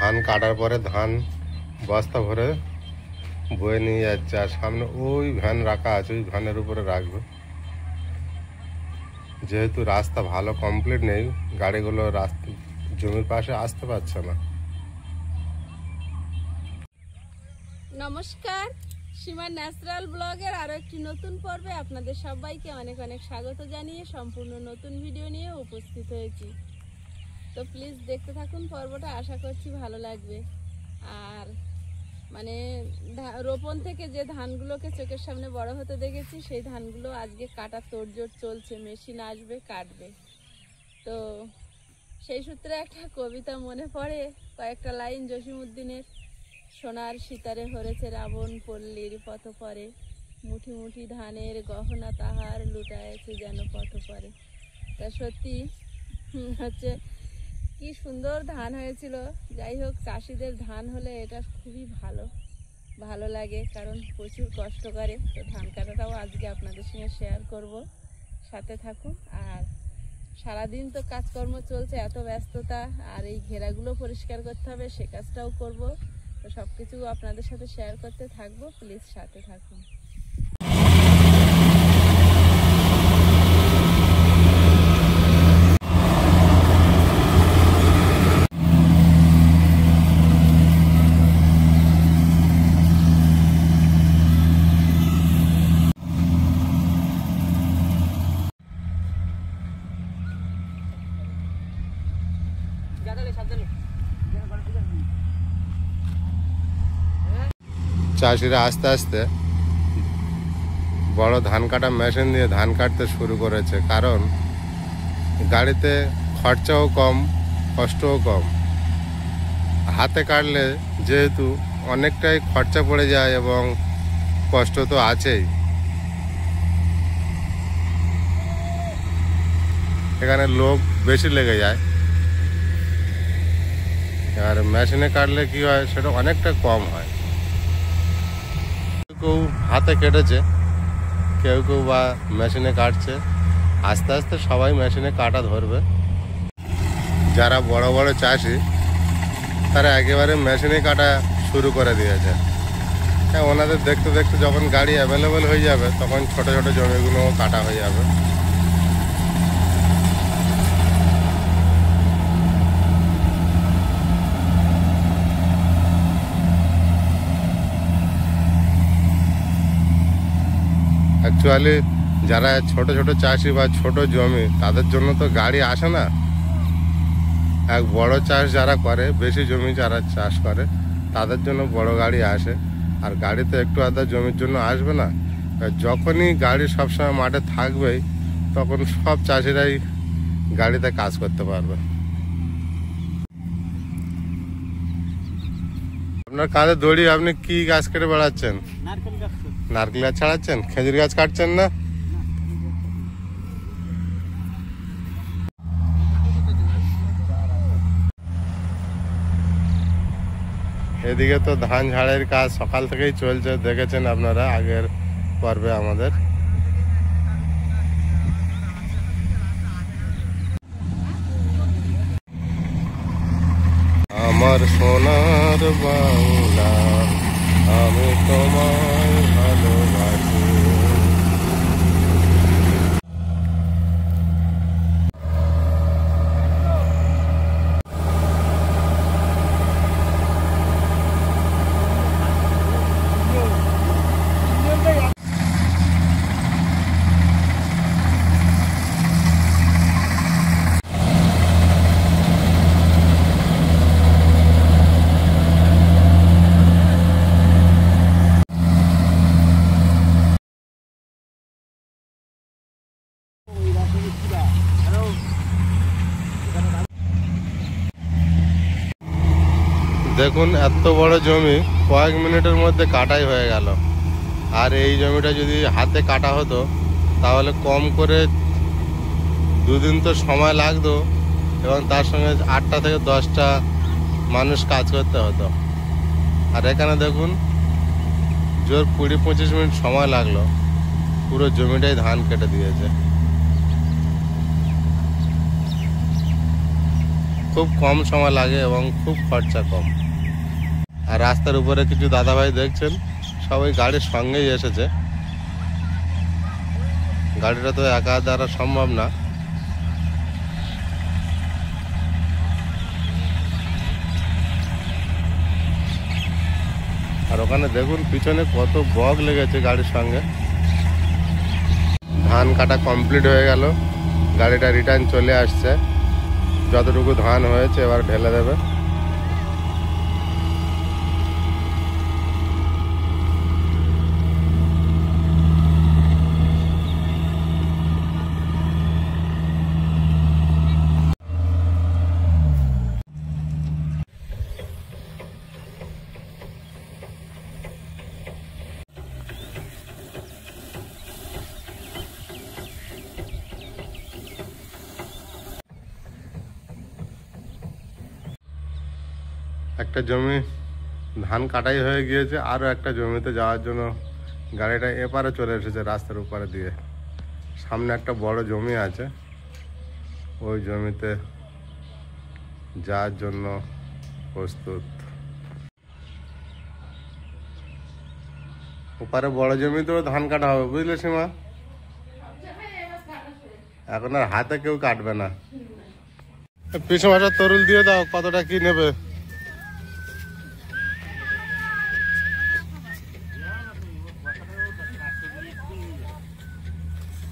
ধান কাটার পরে ধান বস্তা ভরে বয়ে নিয়ে যাচ্ছে, আর সামনে ওই ভ্যান রাখা আছে, ওই ভ্যানের উপরে রাখবে। যেহেতু রাস্তা ভালো কমপ্লিট নেই, গাড়িগুলো রাস্তা জমির পাশে আসতে পারছে না। নমস্কার, সীমা ন্যাচারাল ব্লগের আরো একটি নতুন পর্বে আপনাদের সবাইকে অনেক অনেক স্বাগত জানিয়ে সম্পূর্ণ নতুন ভিডিও নিয়ে উপস্থিত হয়েছি। তো প্লিজ দেখতে থাকুন পর্বটা, আশা করছি ভালো লাগবে। আর মানে রোপণ থেকে যে ধানগুলোকে চোখের সামনে বড় হতে দেখেছি, সেই ধানগুলো আজকে কাটার তোড়জোড় চলছে, মেশিন আসবে কাটবে। তো সেই সূত্রে একটা কবিতা মনে পড়ে, কয়েকটা লাইন জসিমউদ্দিনের। সোনার সিতারে হরেছে রাবণ পল্লীর পথ পরে, মুঠি মুঠি ধানের গহনা তাহার লুটায়েছে যেন পথ পরে। তা সত্যি হচ্ছে কি সুন্দর ধান হয়েছিল। যাই হোক, চাষিদের ধান হলে এটা খুবই ভালো লাগে, কারণ প্রচুর কষ্ট করে। তো ধান কাটাটাও আজকে আপনাদের সঙ্গে শেয়ার করব, সাথে থাকুন। আর সারাদিন তো কাজকর্ম চলছে, এত ব্যস্ততা, আর এই ঘেরাগুলো পরিষ্কার করতে হবে, সে কাজটাও করব। তো সব কিছু আপনাদের সাথে শেয়ার করতে থাকবো, প্লিজ সাথে থাকুন। চাষিরা আস্তে আস্তে বড় ধান কাটা মেশিন দিয়ে ধান কাটতে শুরু করেছে, কারণ গাড়িতে খরচাও কম, কষ্টও কম। হাতে কাটলে যেহেতু অনেকটাই খরচা পড়ে যায় এবং কষ্ট তো আছেই, এখানে লোক বেশি লেগে যায়। আর মেশিনে কাটলে কি হয়, সেটা অনেকটা কম হয়। কেউ হাতে কেটেছে, কেউ কেউ বা মেশিনে কাটছে। আস্তে আস্তে সবাই মেশিনে কাটা ধরবে। যারা বড় বড় চাষি, তারা একেবারে মেশিনে কাটা শুরু করে দিয়েছে। হ্যাঁ, ওনাদের দেখতে দেখতে যখন গাড়ি অ্যাভেলেবেল হয়ে যাবে, তখন ছোট ছোট জমিগুলোও কাটা হয়ে যাবে। অ্যাকচুয়ালি যারা ছোট ছোট চাষি বা ছোট জমি, তাদের জন্য তো গাড়ি আসে না। এক বড় চাষ যারা করে, বেশি জমি যারা চাষ করে, তাদের জন্য বড় গাড়ি আসে। আর গাড়ি তো একটু আধা জমির জন্য আসবে না। যখনই গাড়ি সবসময় মাঠে থাকবেই, তখন সব চাষিরাই গাড়িতে কাজ করতে পারবে। আপনার কাঁধে দড়ি, আপনি কি গাছ কেটে বেড়াচ্ছেন? নারকেল গাছ ছাড়াচ্ছেন? খেজুর গাছ কাটছেন না? এদিকে তো ধান ঝাড়ের কাজ সকাল থেকেই চলছে, দেখেছেন আপনারা আগের পর্বে আমাদের। আমার সোনার বাংলা, আমি তোমায় ভালোবাসি। দেখুন, এত বড় জমি কয়েক মিনিটের মধ্যে কাটাই হয়ে গেল। আর এই জমিটা যদি হাতে কাটা হতো, তাহলে কম করে 2 দিন তো সময় লাগতো, এবং তার সঙ্গে 8টা থেকে 10টা মানুষ কাজ করতে হতো। আর এখানে দেখুন, জোর 20-25 মিনিট সময় লাগলো, পুরো জমিটাই ধান কেটে দিয়েছে। খুব কম সময় লাগে এবং খুব খরচা কম। আর রাস্তার উপরে কিছু দাদাভাই দেখছেন সবাই গাড়ির সঙ্গেই এসেছে, গাড়িটা তো একা দ্বারা সম্ভব না। আর ওখানে দেখুন পিছনে কত বগ লেগেছে গাড়ির সঙ্গে। ধান কাটা কমপ্লিট হয়ে গেল, গাড়িটা রিটার্ন চলে আসছে। যতটুকু ধান হয়েছে এবার ঢেলে দেবে। একটা জমি ধান কাটাই হয়ে গিয়েছে, আরও একটা জমিতে যাওয়ার জন্য গাড়িটা এপারে চলে এসেছে রাস্তার উপরে দিয়ে। সামনে একটা বড় জমি আছে, ওই জমিতে যাওয়ার জন্য প্রস্তুত। ওপারে বড় জমিতেও ধান কাটা হবে, বুঝলে সীমা? এখন আর হাতে কেউ কাটবে না। পিছু মাসের তরুল দিয়ে দাও, কতটা কি নেবে?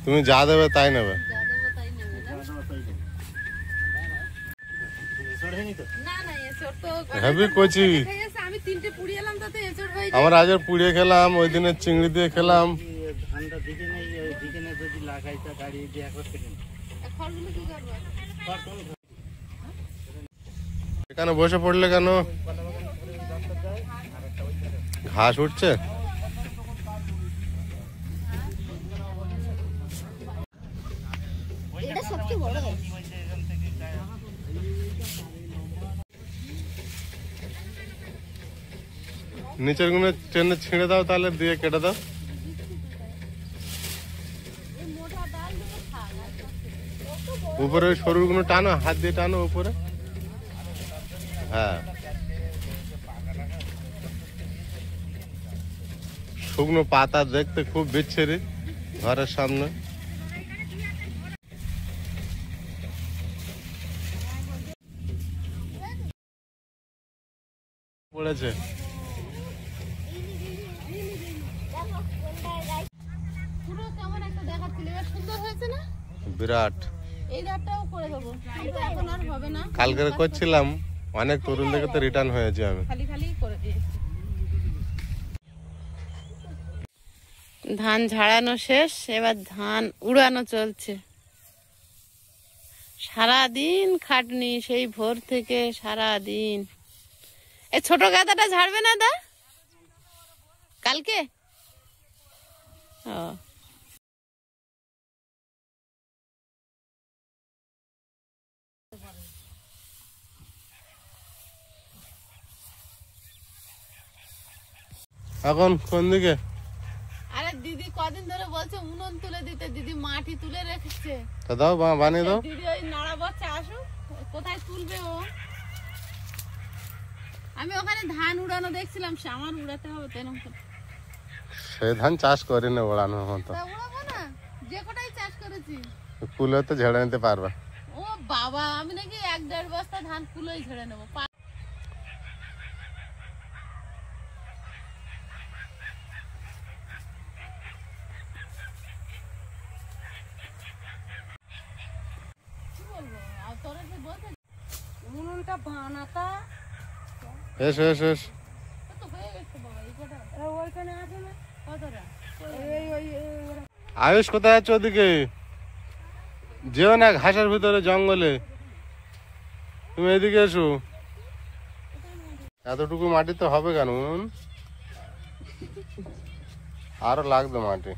তুমি যা দেবে তাই নেবে। হেভি কচি। আমার আজের পুড়িয়ে খেলাম, ওই দিনে চিংড়ি দিয়ে খেলাম। এখানে বসে পড়লে কেন? ঘাস উঠছে। নিচের গুলো ট্রেনে ছিঁড়ে দাও, তাহলে দিয়ে কেটে দাও। উপরে ওই সরুর গুলো টানো, হাত দিয়ে টানো উপরে। হ্যাঁ, শুকনো পাতা দেখতে খুব বিচ্ছিরি ঘরের সামনে। পড়েছে বিরাট। কালকে করছিলাম, অনেক তরুণ দেখে তো রিটার্ন হয়েছে আমি। ধান ঝাড়ানো শেষ, এবার ধান উড়ানো চলছে। সারাদিন খাটনি, সেই ভোর থেকে সারাদিন। এই ছোট গাদাটা ঝাড়বে না দা কালকে? ও, এখন কোন দিকে? আরে দিদি কদিন ধরে বলছে উনুন তুলে দিতে, দিদি মাটি তুলে রেখেছে। তা দাও, বানিয়ে দাও। দিদি ওই নাড়া বচ্চা আসুক, কোথায় তুলবে ও? আমি ওখানে ধান উড়ানো দেখছিলাম, সে আমার উড়াতে হবে তেন। সে ধান চাষ করি না ওড়ানোর মতো। উড়াবো না, যে কটাই চাষ করেছি। কুলে তো ঝেড়ে নিতে পারবা। ও বাবা, আমি নাকি 1-1.5 বস্তা ধান কুলোই ঝেড়ে নেবো। উনুনটা বানাতা এস এস এস। আয়ুষ কোথায় আছে? ওদিকে যেও না, ঘাসের ভিতরে জঙ্গলে। তুমি এদিকে এসো। এতটুকু মাটি তো হবে কেন? আরো লাগবে মাটি।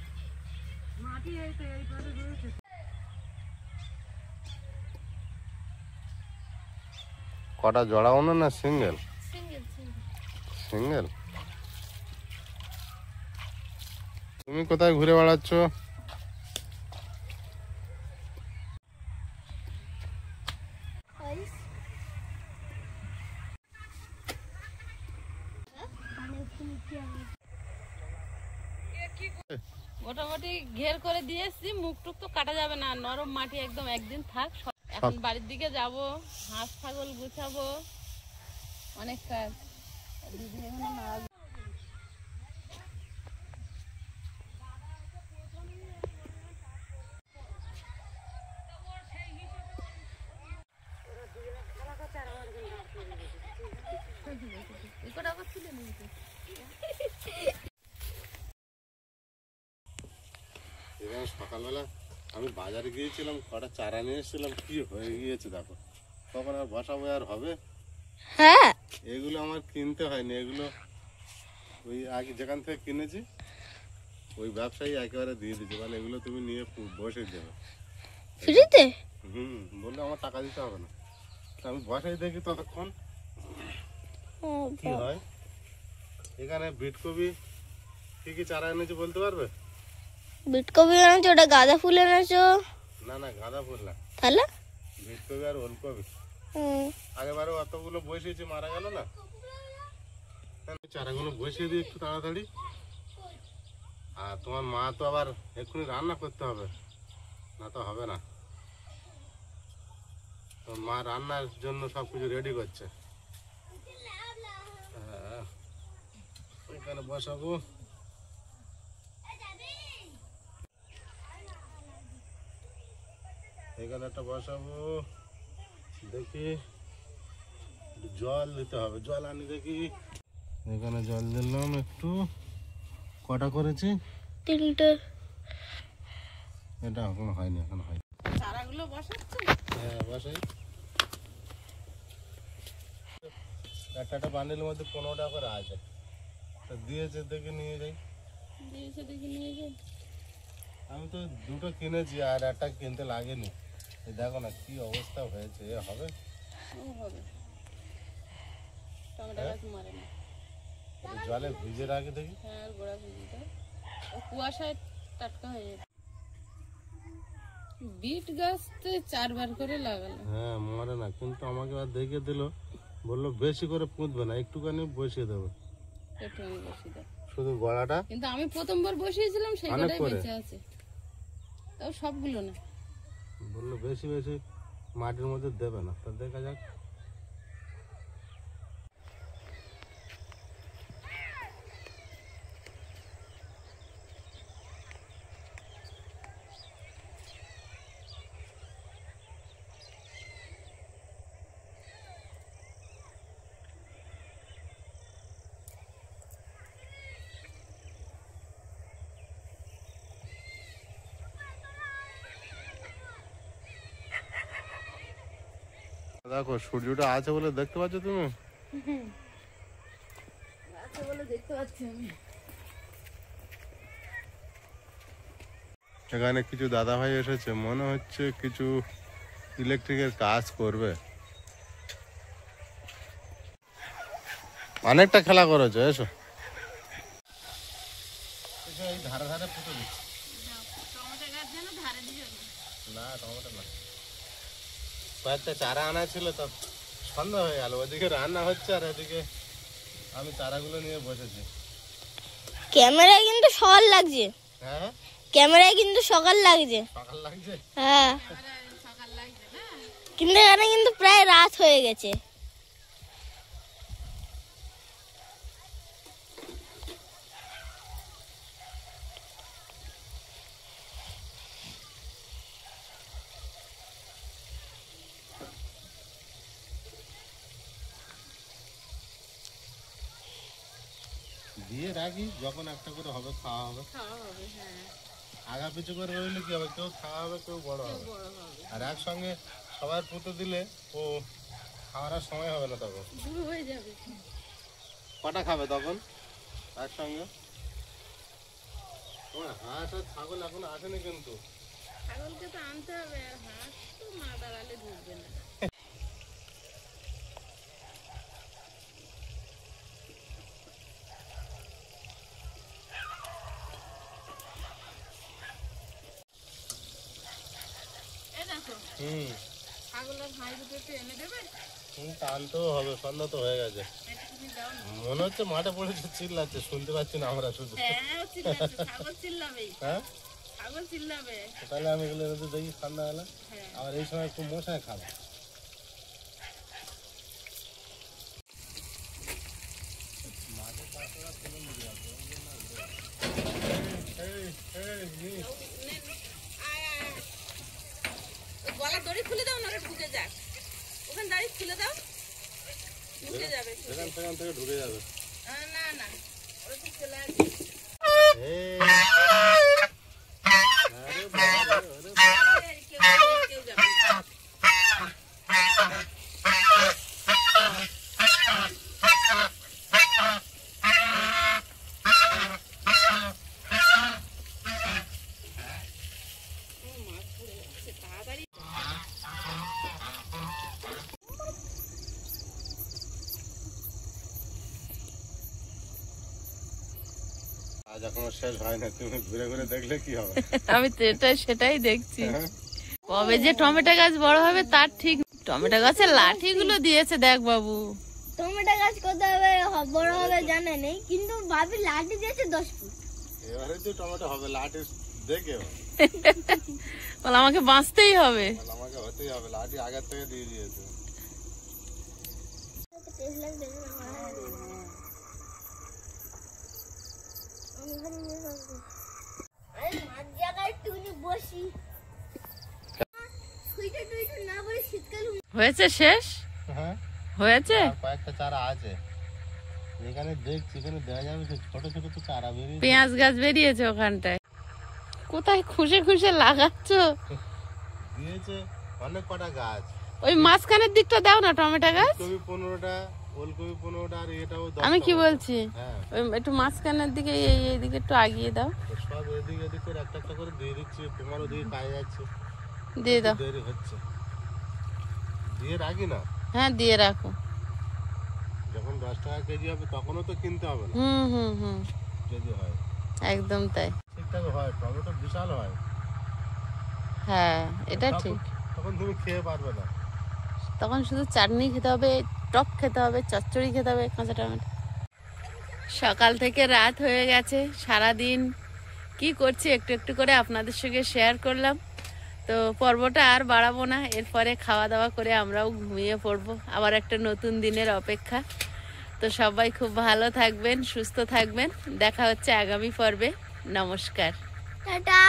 কটা জোড়া উনুন না সিঙ্গেল? সিঙ্গেল। তুমি কোথায় ঘুরে বেড়াচ্ছ? মোটামুটি ঘের করে দিয়েছি, মুখ টুক তো কাটা যাবে না, নরম মাটি একদম, একদিন থাক। এখন বাড়ির দিকে যাব, হাঁস ছাগল গুছাবো, অনেক কাজ। দিদি এখানে মাছ এবং সকালবেলা আমি বাজারে গিয়েছিলাম, কটা চারা নিয়ে এসেছিলাম, কি হয়ে গিয়েছে দেখো। কখন আর বসাবো আর হবে? হ্যাঁ, এগুলো আমার কিনতে হয়নি, এগুলো ওই আগে যেখান থেকে কিনেছি ওই ব্যবসায়ী একেবারে দিয়ে দিচ্ছে, মানে এগুলো তুমি নিয়ে বসে দেবে ফ্রিতে। বললে আমার টাকা দিতে হবে না। তা আমি বসাই দেখি ততক্ষণ কি হয়। এখানে বিটকপি কি কি চারা এনেছো বলতে পারবে? বিটকপি এনেছো, ওটা গাঁদা ফুল এনেছো? না না, গাঁদা ফুল না, তাহলে বিটকপি আর ওলকপি। আগেবারে অতগুলো বসিয়েছি, মারা গেল না, চারাগুলো বসিয়ে দিই একটু তাড়াতাড়ি। আর তোমার মা তো আবার এক্ষুনি রান্না করতে হবে, না তো হবে না। তোমার মা রান্নার জন্য সব কিছু রেডি করছে। হ্যাঁ, এখানে বসাবো। এখানে একটা বসাবো, দেখি একটু জল দিতে হবে, জল আনি দেখি। এখানে জল দিলাম একটু। কটা করেছি? 3টে। এটা এখনো হয়নি, এখন হয়। চারাগুলো বসাচ্ছি। হ্যাঁ, বসাই। একটা বান্ডিলের মধ্যে 15টা করে আছে, তা দিয়েছে দেখে নিয়ে যাই। দিয়েছে দেখে নিয়ে যাই। আমি তো দুটো কিনেছি আর একটা কিনতে লাগেনি। এই দেখো না কি অবস্থা হয়েছে, এ হবে? হবে। টমেটো গাছ মারে না। এটা জলে ভিজে রাখি দেখি। হ্যাঁ, আর গোড়া ভিজিটা ও কুয়াশায় টাটকা হয়ে যাবে। বিট গাছতে 4বার করে লাগালো। হ্যাঁ, মরে না, কিন্তু আমাকে আর দেখে দিল, বললো বেশি করে পুঁতবে না, একটুখানি বসিয়ে দেবে, একটুখানি বসিয়ে দাও শুধু গড়াটা। কিন্তু আমি প্রথমবার বসিয়েছিলাম, সেই অনেক গোড়ায় করে। বেঁচে আছে, তাও সবগুলো না। বললো বেশি বেশি মাটির মধ্যে দেবে না, তা দেখা যাক। দেখো সূর্যটা আছে বলে দেখতে পাচ্ছ তুমি? আছে বলে দেখতে পাচ্ছি আমি। এখানে কিছু দাদা ভাই এসেছে, মনে হচ্ছে কিছু ইলেকট্রিকের কাজ করবে। অনেকটা খেলা করেছো, এসো। এই ধারে ধারে পুঁতে দিচ্ছি। টমেটো গাছ যেন ধারে দিয়ে না, টমেটো না, কয়েকটা চারা আনা ছিল, তো সন্ধ্যা হয়ে গেল, ওদিকে রান্না হচ্ছে আর এদিকে আমি চারাগুলো নিয়ে বসেছি। ক্যামেরায় কিন্তু সকাল লাগছে। হ্যাঁ, ক্যামেরায় কিন্তু সকাল লাগছে। সকাল লাগছে। হ্যাঁ, কিন্তু এখানে কিন্তু প্রায় রাত হয়ে গেছে। দিয়ে রাখি, যখন একটা করে হবে খাওয়া হবে। হ্যাঁ, আগা পিছু করে রইলে কি হবে, কেউ খাওয়া হবে, কেউ বড় হবে। আর একসঙ্গে সবার পুঁতে দিলে ও খাওয়ার আর সময় হবে না, তখন শুরু হয়ে যাবে। কটা খাবে তখন একসঙ্গে? তোমার হাঁস আর ছাগল এখন আসেনি, কিন্তু ছাগলকে তো আনতে হবে, আর হাঁস তো মা দাঁড়ালে ঢুকবে না। ছাগলের হাঁস দুটো একটু এনে দেবে? টানতেও হবে, সন্ধ্যা তো হয়ে গেছে। তুমি দাও না। মনে হচ্ছে মাঠে পড়েছে, চিল্লাচ্ছে, শুনতে পাচ্ছি না আমরা শুধু। হ্যাঁ, চিল্লাচ্ছে, ছাগল চিল্লাবে, হ্যাঁ, ছাগল চিল্লাবে। তাহলে আমি এগুলো একটু দেখি সন্ধ্যাবেলা। হ্যাঁ। আবার এই সময় খুব মশায় খাবে। গলা দড়ি খুলে দাও না, ঢুকে যাক। ওখানে দাড়ি খুলে দাও, ঢুকে যাবে। সেখান থেকে ঢুকে যাবে। না না, ওরা তো চলে আসবে। কেউ যাবে না। তাড়াতাড়ি আজ এখনো শেষ হয় না, তুমি ঘুরে ঘুরে দেখলে কি হবে? আমি তো সেটাই দেখছি। কবে যে টমেটো গাছ বড় হবে তার ঠিক। টমেটো গাছের লাঠিগুলো দিয়েছে দেখ বাবু। টমেটো গাছ কত হবে বড় হবে জানা নেই, কিন্তু ভাবি লাঠি দিয়েছে 10 ফুট। এবারে তো টমেটো হবে, লাঠি দেখে বলে আমাকে বাঁচতেই হবে। আমাকে হতেই হবে, লাঠি আগের থেকে দিয়ে দিয়েছে। আরে মাঝ জায়গায় টুনি বসি সুইটার টুইটার না বলে শীতকাল হয়েছে শেষ হ্যাঁ, হয়েছে। আর কয়েকটা চারা আছে এখানে, দেখছি এখানে দেখা যাবে যে ছোট ছোট তো চারা বেরিয়ে পেঁয়াজ গাছ বেরিয়েছে ওখানটায়। কোথায় খুশে খুশে লাগাচ্ছ? দিয়েছে অনেক কটা গাছ। ওই মাঝখানের দিকটা দাও না টমেটো গাছ। কবি 15টা, ওলকপি 15টা, আর এটাও 10টা। আমি কি বলছি, হ্যাঁ, ওই একটু মাঝখানের দিকে এই দিকে একটু আগিয়ে দাও। তো সব এদিক এদিক করে একটা একটা করে দিয়ে দিচ্ছি। তোমারও দিয়ে পায়ে যাচ্ছে, দিয়ে দাও। দেরি হচ্ছে, দিয়ে রাখি না। হ্যাঁ দিয়ে রাখো। যখন 10 টাকা কেজি হবে তখনও তো কিনতে হবে না, হুম হুম হুম, যদি হয় একদম তাই। ঠিকঠাক হয়। টমেটো বিশাল হয়, হ্যাঁ এটা তখন- ঠিক। তখন তুমি খেয়ে পারবে না। তখন শুধু চাটনি খেতে হবে, টক খেতে হবে, চচ্চড়ি খেতে হবে, কাঁচা টমেটো। সকাল থেকে রাত হয়ে গেছে, সারাদিন কি করছি একটু একটু করে আপনাদের সঙ্গে শেয়ার করলাম। তো পর্বটা আর বাড়াবো না, এরপরে খাওয়া দাওয়া করে আমরাও ঘুমিয়ে পড়বো। আবার একটা নতুন দিনের অপেক্ষা। তো সবাই খুব ভালো থাকবেন, সুস্থ থাকবেন। দেখা হচ্ছে আগামী পর্বে। নমস্কার। টাটা।